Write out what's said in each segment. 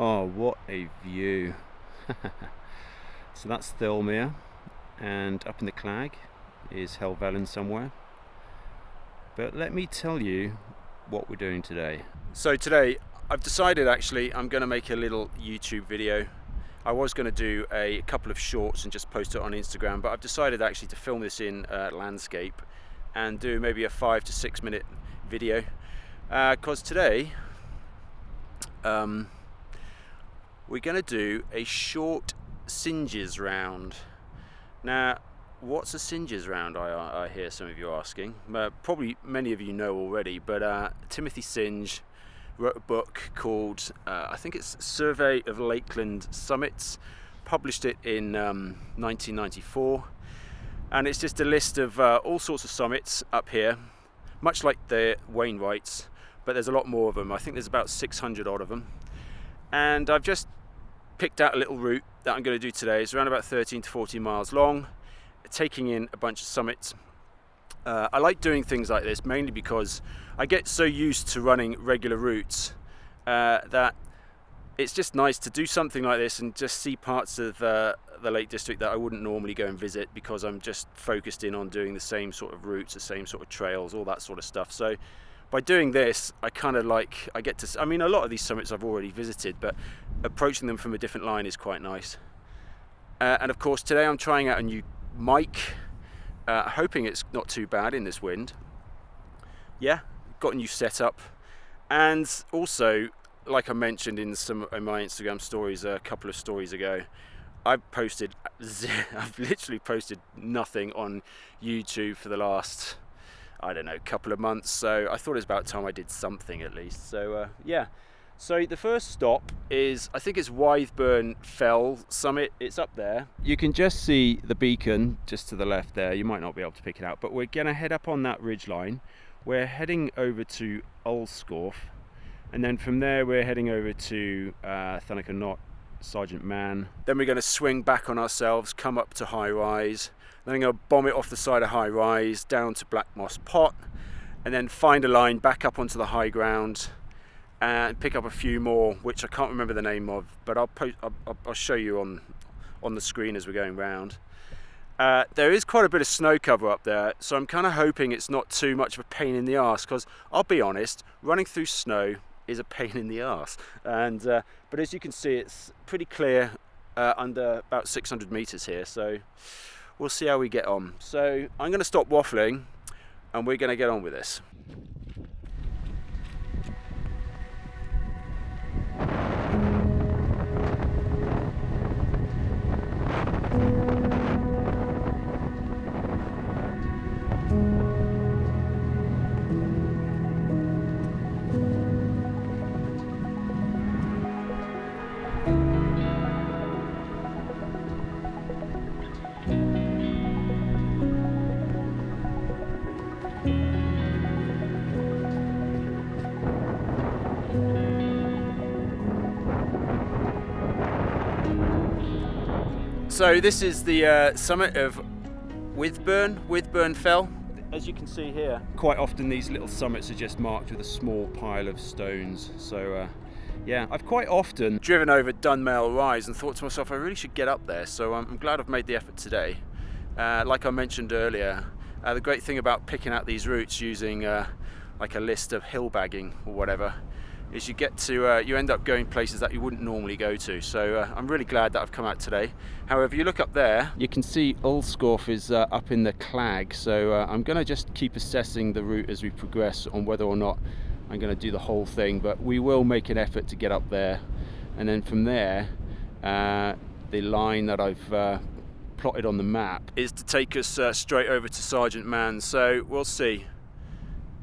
Oh, what a view. So that's Thirlmere, and up in the Clag is Helvellyn somewhere. But let me tell you what we're doing today. So today I've decided actually I'm going to make a little YouTube video. I was going to do a couple of shorts and just post it on Instagram, but I've decided actually to film this in landscape and do maybe a 5 to 6 minute video, because today we're going to do a short Synges round. Now, what's a Synges round, I hear some of you asking. Probably many of you know already, but Timothy Synge wrote a book called, I think it's Survey of Lakeland Summits, published it in 1994, and it's just a list of all sorts of summits up here, much like the Wainwrights, but there's a lot more of them. I think there's about 600 odd of them, and I've just picked out a little route that I'm going to do today. It's around about 13 to 14 miles long, taking in a bunch of summits. I like doing things like this mainly because I get so used to running regular routes that it's just nice to do something like this and just see parts of the Lake District that I wouldn't normally go and visit, because I'm just focused in on doing the same sort of routes, the same sort of trails, all that sort of stuff. So by doing this, I kind of like, I get to, I mean, a lot of these summits I've already visited, but approaching them from a different line is quite nice. And of course, today I'm trying out a new mic, hoping it's not too bad in this wind. Yeah, got a new setup. And also, like I mentioned in my Instagram stories a couple of stories ago, I've literally posted nothing on YouTube for the last, I don't know, couple of months, so I thought it was about time I did something at least. So yeah, so the first stop is, I think it's Withburn Fell Summit. It's up there. You can just see the beacon just to the left there. You might not be able to pick it out, but we're gonna head up on that ridge line. We're heading over to Ulscorf, and then from there we're heading over to Thunnock Knot, Sergeant Man. Then we're going to swing back on ourselves, come up to High Rise, then I'm going to bomb it off the side of High Rise down to Black Moss Pot, and then find a line back up onto the high ground and pick up a few more, which I can't remember the name of, but I'll show you on the screen as we're going round. There is quite a bit of snow cover up there, so I'm kind of hoping it's not too much of a pain in the arse, because I'll be honest, running through snow is a pain in the arse. And but as you can see, it's pretty clear under about 600 meters here, so we'll see how we get on. So I'm going to stop waffling and we're going to get on with this. So this is the summit of Withburn Fell. As you can see here, quite often these little summits are just marked with a small pile of stones. So yeah, I've quite often driven over Dunmail Rise and thought to myself, I really should get up there. So I'm glad I've made the effort today. Like I mentioned earlier, the great thing about picking out these routes using like a list of hill bagging or whatever is you get to you end up going places that you wouldn't normally go to. So I'm really glad that I've come out today. However, you look up there, you can see Ulscorf is up in the Clag, so I'm going to just keep assessing the route as we progress on whether or not I'm going to do the whole thing, but we will make an effort to get up there, and then from there the line that I've plotted on the map is to take us straight over to Sergeant Man. So we'll see.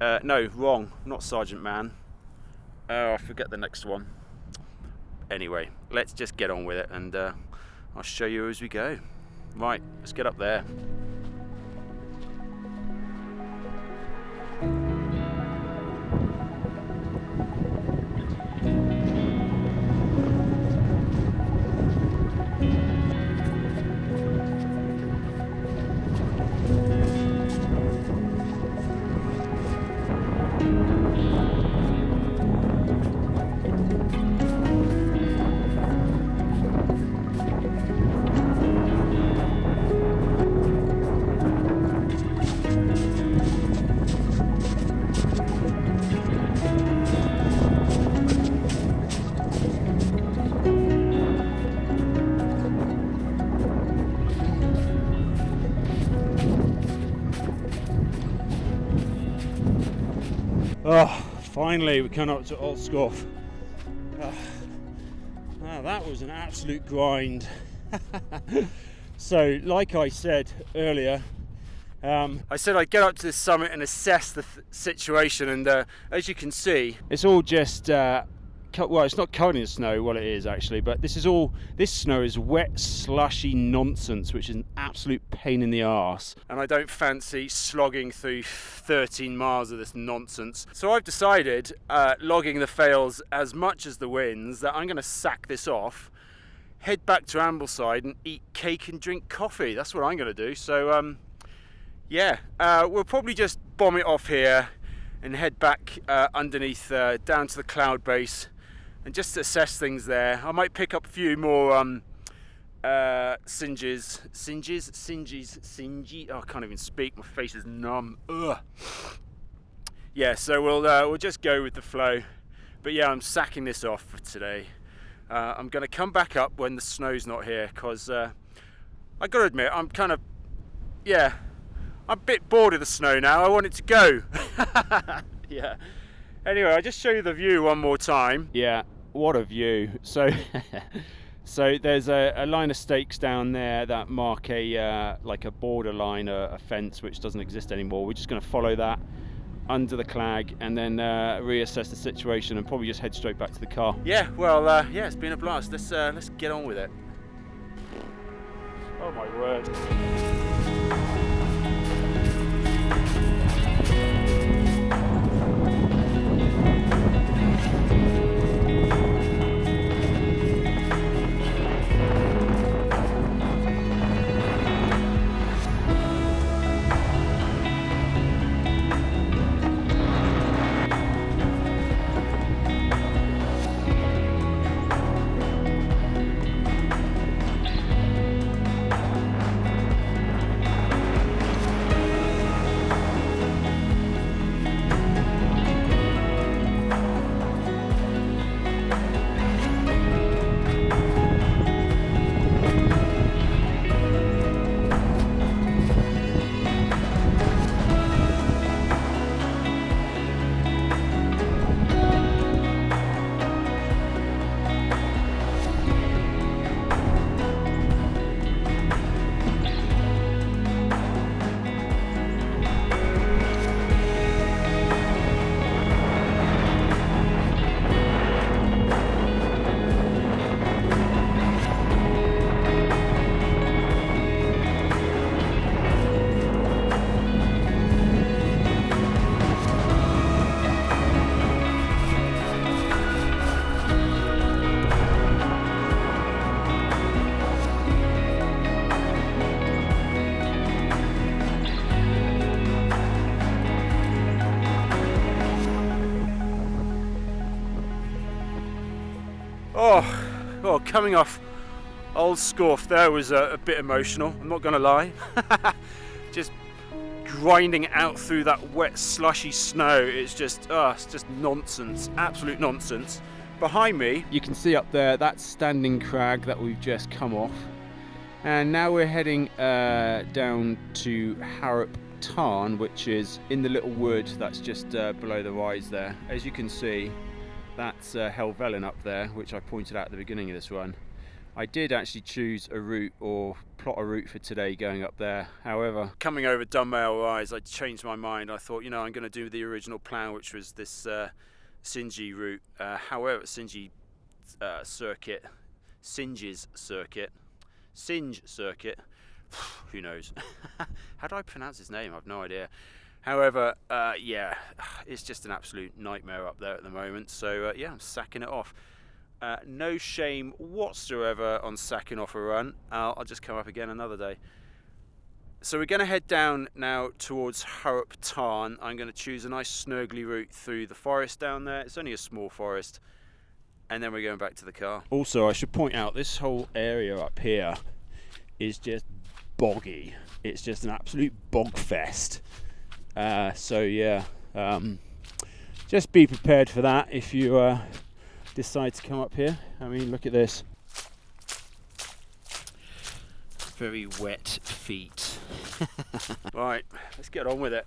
No, wrong, not Sergeant Man. Oh, I forget the next one. Anyway, let's just get on with it, and I'll show you as we go. Right, let's get up there. Oh, finally we come up to Old Scoff. That was an absolute grind. So, like I said earlier, I said I'd get up to this summit and assess the situation, and as you can see, it's all just well, it's not covered in snow. Well, it is actually, but this snow is wet, slushy nonsense, which is an absolute pain in the arse. And I don't fancy slogging through 13 miles of this nonsense. So I've decided, logging the fails as much as the wins, that I'm going to sack this off, head back to Ambleside and eat cake and drink coffee. That's what I'm going to do. So yeah, we'll probably just bomb it off here and head back underneath down to the cloud base and just assess things there. I might pick up a few more Synges. Oh, I can't even speak. My face is numb. Ugh. Yeah, so we'll just go with the flow. But yeah, I'm sacking this off for today. I'm going to come back up when the snow's not here, because I got to admit, I'm kind of, yeah, I'm a bit bored of the snow now. I want it to go. Yeah. Anyway, I'll just show you the view one more time. Yeah, what a view. So so there's a line of stakes down there that mark a like a borderline, a fence which doesn't exist anymore. We're just going to follow that under the clag and then reassess the situation and probably just head straight back to the car. Yeah, well, yeah, it's been a blast. Let's get on with it. Oh my word. Oh, coming off Old Scoff there was a bit emotional, I'm not gonna lie. Just grinding out through that wet slushy snow, it's just nonsense, absolute nonsense. Behind me you can see up there that standing crag that we've just come off, and now we're heading down to Harrop Tarn, which is in the little wood that's just below the rise there. As you can see, that's Helvellyn up there, which I pointed out at the beginning of this run. I did actually choose a route or plot a route for today going up there. However, coming over Dunmail Rise, I changed my mind. I thought, you know, I'm going to do the original plan, which was this Synge route. However, Synge circuit, Synges circuit, Synge circuit, who knows? How do I pronounce his name? I've no idea. However, yeah, it's just an absolute nightmare up there at the moment. So yeah, I'm sacking it off. No shame whatsoever on sacking off a run. I'll just come up again another day. So we're going to head down now towards Harrop Tarn. I'm going to choose a nice snurgly route through the forest down there. It's only a small forest. And then we're going back to the car. Also, I should point out, this whole area up here is just boggy. It's just an absolute bog fest. So yeah, just be prepared for that if you decide to come up here. I mean, look at this. Very wet feet. Right, let's get on with it.